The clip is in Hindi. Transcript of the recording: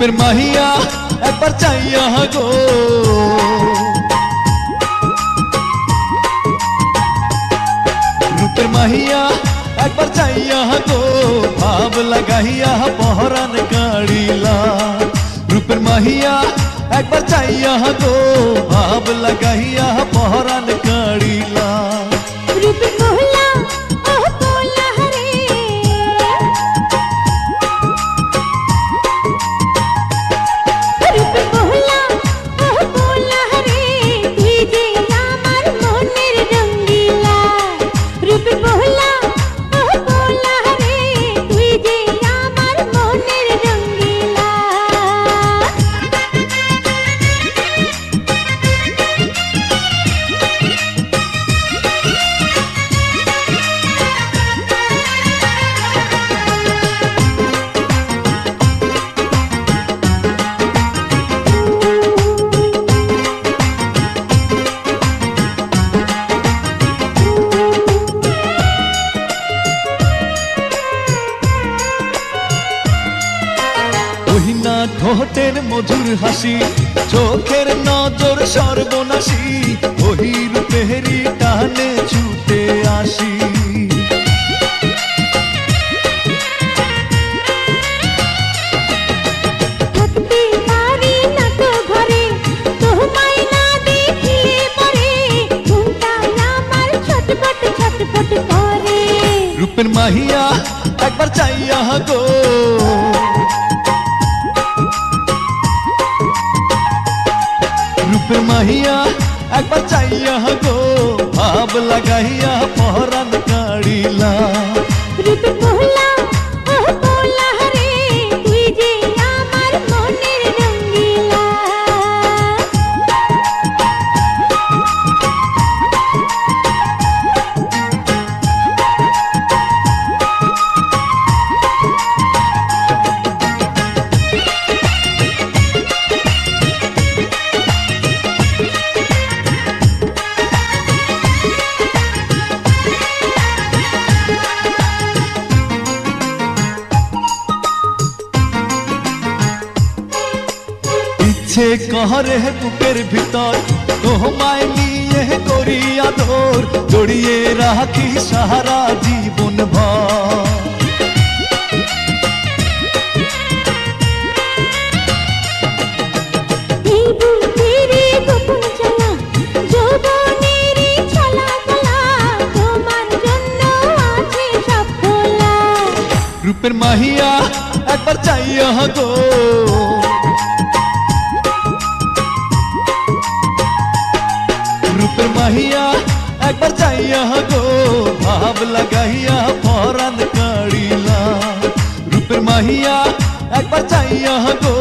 रूपेर माहिया एक बार चाइया गो रूपेर माहिया एक बार चाइया गो भाव लगाइया पहरान काड़ीला रूपेर माहिया एक बार चाइया गो भाव लगाइया पहरान काड़ीला रूपेर मोहला ओह बोला हरे रूपेर मोहला ओह बोला हरे तुई जे आमार मोनेर रंगीला रूपेर मोहला ओह बोला हरे तुई जे आमार मोनेर रंगीला ওহিনা ঠোঁটের মধুর হাসি চোখের নজর সর্বনাশী ওহি রূপেরি টানে ছুটে আসি থাকতে পারি না তো ঘরে তোমায় না দেখিলে পরে মনটা আমার ছটফট ছটফট করে রূপের মাহিয়া একবার চাইয়া গো रूपेर माहिया एक बार चाइया गो भाव लगाइया पहरान काड़ीला रूपेर मोहला ओह बोला हरे तुई जे आमार मोनेर रंगीला ইচ্ছে कहरे বুকের ভিতর তোমায় নিয়ে করি আদর জড়িয়ে রাখি সারা জীবন ভর এই বুকেরে গোপন জ্বালা যৌবনেরই ছলা কলা তোমার জন্য আছে সব খোলা रूपेर माहिया एक बार चाइया गो रूपेर माहिया एक बार चाइया गो भाव लगाइया पहरान काड़ीला रूपेर माहिया एक बार चाइया गो